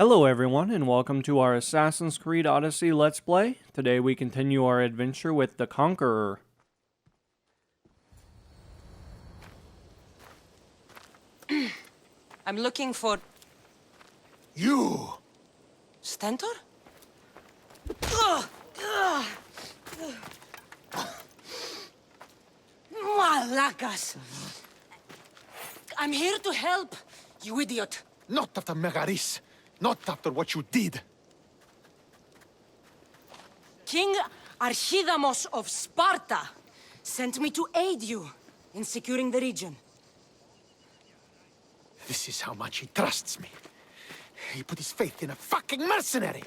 Hello everyone and welcome to our Assassin's Creed Odyssey Let's Play. Today we continue our adventure with the Conqueror. I'm looking for You! Stentor? Malacas! I'm here to help, you idiot. Not after Megaris. Not after what you did. King Archidamos of Sparta sent me to aid you in securing the region. This is how much he trusts me. He put his faith in a fucking mercenary!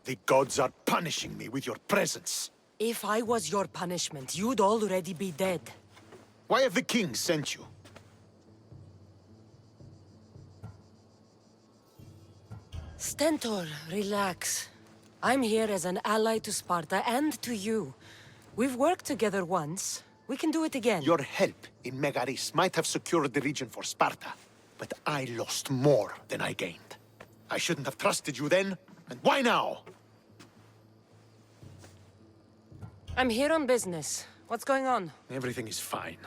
The gods are punishing me with your presence. If I was your punishment, you'd already be dead. Why have the king sent you? Stentor, relax. I'm here as an ally to Sparta and to you. We've worked together once. We can do it again. Your help in Megaris might have secured the region for Sparta, but I lost more than I gained. I shouldn't have trusted you then, and why now? I'm here on business. What's going on? Everything is fine.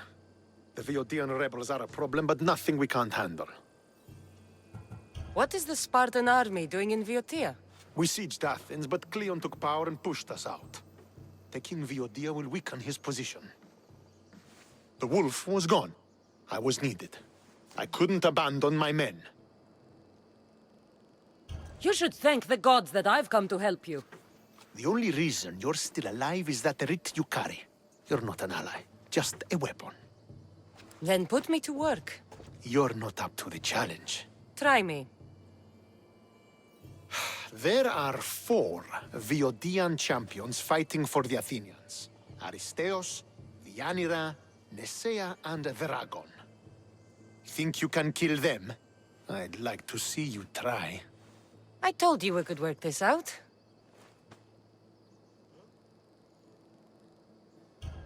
The Viodian rebels are a problem, but nothing we can't handle. What is the Spartan army doing in Viotia? We sieged Athens, but Cleon took power and pushed us out. Taking Viodia will weaken his position. The wolf was gone. I was needed. I couldn't abandon my men. You should thank the gods that I've come to help you. The only reason you're still alive is that writ you carry. You're not an ally, just a weapon. Then put me to work. You're not up to the challenge. Try me. There are 4 Viodian champions fighting for the Athenians. Aristeos, Deianira, Nesea, and Veragon. Think you can kill them? I'd like to see you try. I told you we could work this out.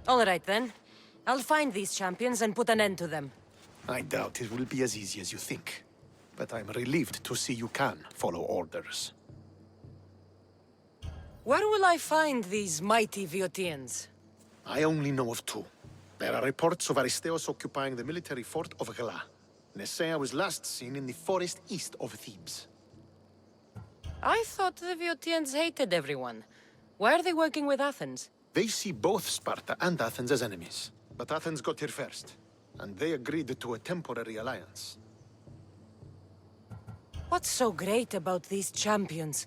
All right then. I'll find these champions and put an end to them. I doubt it will be as easy as you think. But I'm relieved to see you can follow orders. Where will I find these mighty Viotians? I only know of 2. There are reports of Aristeos occupying the military fort of Gela. Nesea was last seen in the forest east of Thebes. I thought the Viotians hated everyone. Why are they working with Athens? They see both Sparta and Athens as enemies. But Athens got here first, and they agreed to a temporary alliance. What's so great about these champions?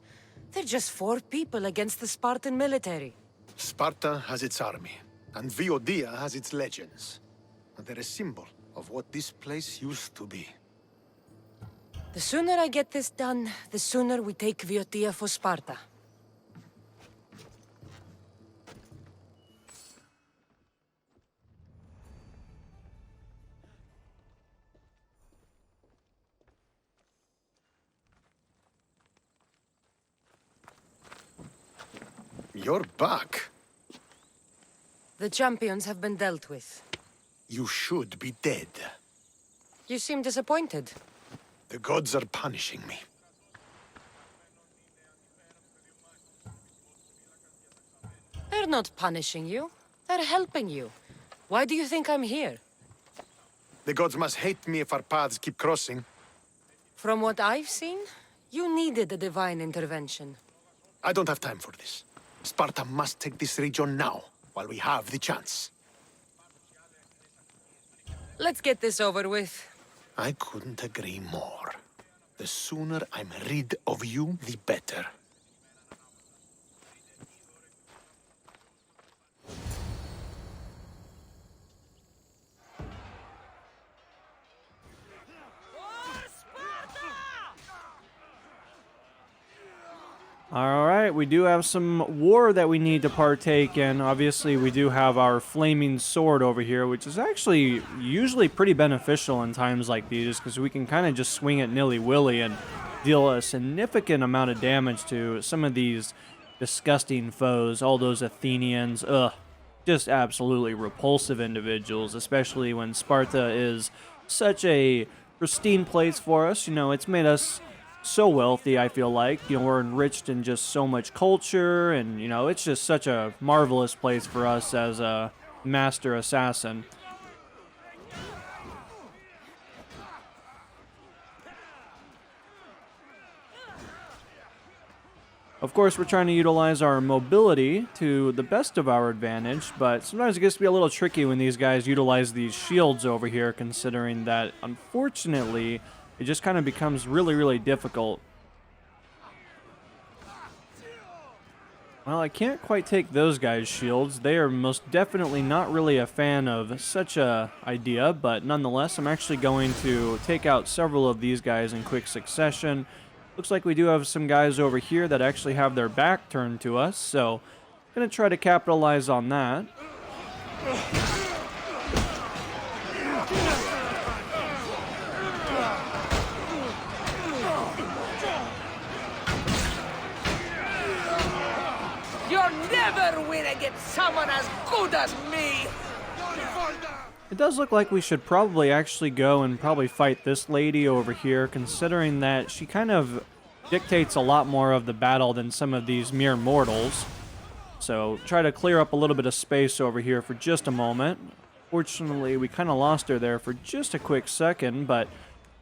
They're just 4 people against the Spartan military. Sparta has its army, and Viodia has its legends. They're a symbol of what this place used to be. The sooner I get this done, the sooner we take Viotia for Sparta. You're back. The champions have been dealt with. You should be dead. You seem disappointed. The gods are punishing me. They're not punishing you. They're helping you. Why do you think I'm here? The gods must hate me if our paths keep crossing. From what I've seen, you needed a divine intervention. I don't have time for this. Sparta must take this region now, while we have the chance. Let's get this over with. I couldn't agree more. The sooner I'm rid of you, the better. Alright, we do have some war that we need to partake in. Obviously, we do have our flaming sword over here, which is actually usually pretty beneficial in times like these, because we can kind of just swing it nilly-willy and deal a significant amount of damage to some of these disgusting foes, all those Athenians. Ugh. just absolutely repulsive individuals, especially when Sparta is such a pristine place for us. You know, it's made us so wealthy, I feel like. You know, we're enriched in just so much culture, and, you know, it's just such a marvelous place for us as a master assassin. Of course, we're trying to utilize our mobility to the best of our advantage, but sometimes it gets to be a little tricky when these guys utilize these shields over here, considering that, unfortunately, it just kind of becomes really, really difficult. Well, I can't quite take those guys' shields. They are most definitely not really a fan of such a idea, but nonetheless, I'm actually going to take out several of these guys in quick succession. Looks like we do have some guys over here that actually have their back turned to us, so I'm going to try to capitalize on that. You'll never win against someone as good as me! It does look like we should probably actually go and probably fight this lady over here, considering that she kind of dictates a lot more of the battle than some of these mere mortals. So try to clear up a little bit of space over here for just a moment. Fortunately, we kind of lost her there for just a quick second, but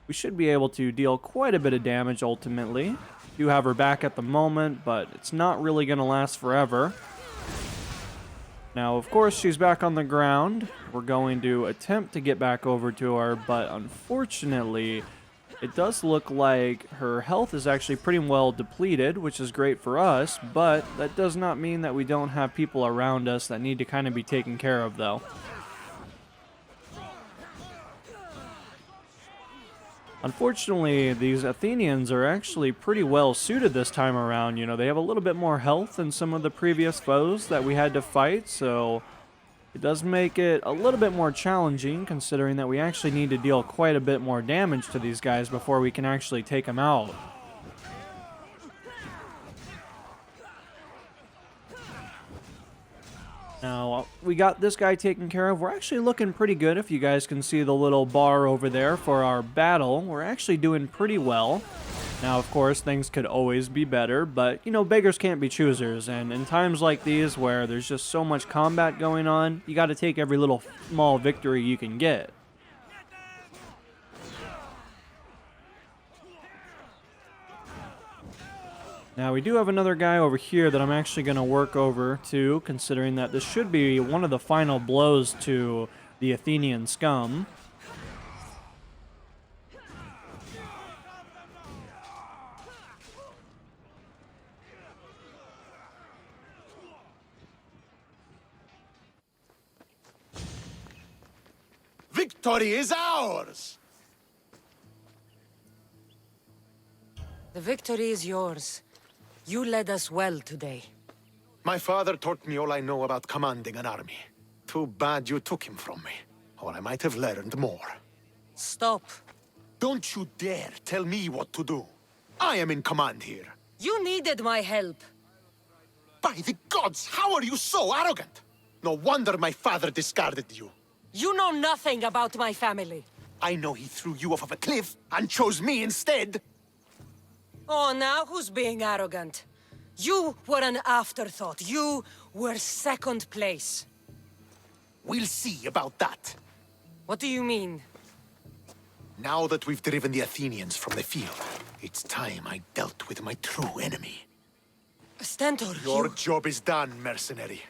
we should be able to deal quite a bit of damage ultimately. Do have her back at the moment, but it's not really going to last forever. Now, of course, she's back on the ground. We're going to attempt to get back over to her, but unfortunately, it does look like her health is actually pretty well depleted, which is great for us, but that does not mean that we don't have people around us that need to kind of be taken care of, though. Unfortunately, these Athenians are actually pretty well suited this time around. You know, they have a little bit more health than some of the previous foes that we had to fight, so it does make it a little bit more challenging, considering that we actually need to deal quite a bit more damage to these guys before we can actually take them out. Now, we got this guy taken care of. We're actually looking pretty good. If you guys can see the little bar over there for our battle, we're actually doing pretty well. Now, of course, things could always be better, but, you know, beggars can't be choosers. And in times like these where there's just so much combat going on, you got to take every little small victory you can get. Now, we do have another guy over here that I'm actually going to work over to, considering that this should be one of the final blows to the Athenian scum. Victory is ours! The victory is yours. You led us well today. My father taught me all I know about commanding an army. Too bad you took him from me, or I might have learned more. Stop. Don't you dare tell me what to do. I am in command here. You needed my help. By the gods, how are you so arrogant? No wonder my father discarded you. You know nothing about my family. I know he threw you off of a cliff and chose me instead. Oh, now who's being arrogant? You were an afterthought. You were second place. We'll see about that. What do you mean? Now that we've driven the Athenians from the field, it's time I dealt with my true enemy. Stentor, Your you... job is done, mercenary.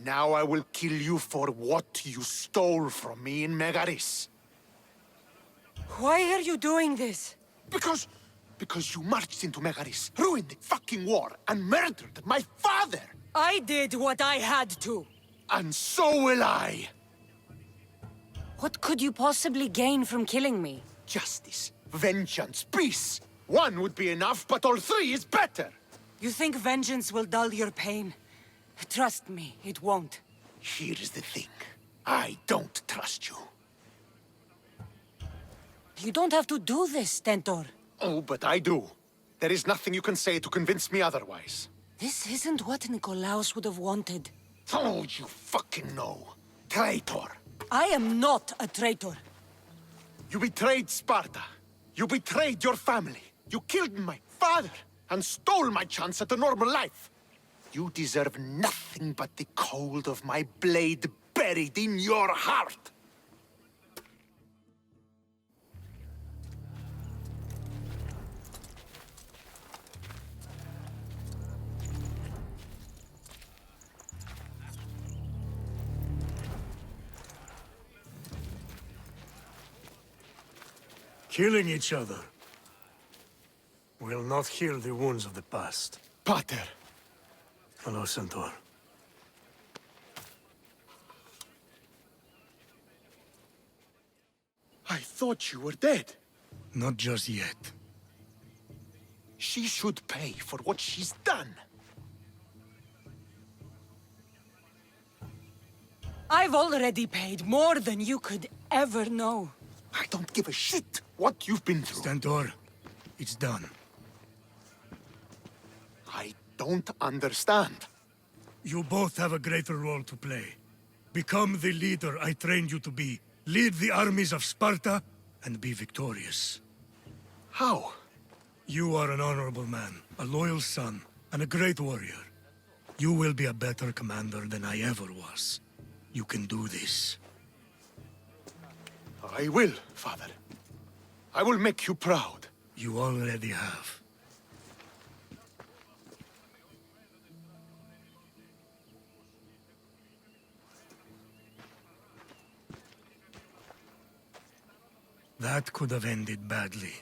Now I will kill you for what you stole from me in Megaris. Why are you doing this? Because you marched into Megaris, ruined the fucking war, and murdered my father! I did what I had to. And so will I! What could you possibly gain from killing me? Justice, vengeance, peace. One would be enough, but all three is better! You think vengeance will dull your pain? Trust me, it won't. Here's the thing. I don't trust you. You don't have to do this, Stentor. Oh, but I do. There is nothing you can say to convince me otherwise. This isn't what Nikolaos would have wanted. Oh, you fucking know. Traitor. I am not a traitor. You betrayed Sparta. You betrayed your family. You killed my father and stole my chance at a normal life. You deserve nothing but the cold of my blade buried in your heart. Killing each other will not heal the wounds of the past. Pater, Hello, Centaur. I thought you were dead. Not just yet. She should pay for what she's done. I've already paid more than you could ever know. I don't give a shit what you've been through. Stentor, it's done. I don't understand. You both have a greater role to play. Become the leader I trained you to be. Lead the armies of Sparta and be victorious. How? You are an honorable man, a loyal son, and a great warrior. You will be a better commander than I ever was. You can do this. I will, Father. I will make you proud. You already have. That could have ended badly.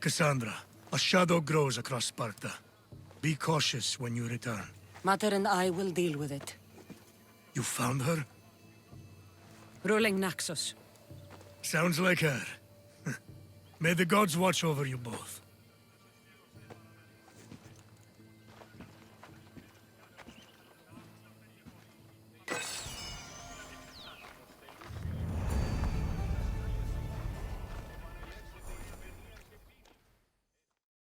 Cassandra, a shadow grows across Sparta. Be cautious when you return. Mater and I will deal with it. You found her? Ruling Naxos. Sounds like her. May the gods watch over you both.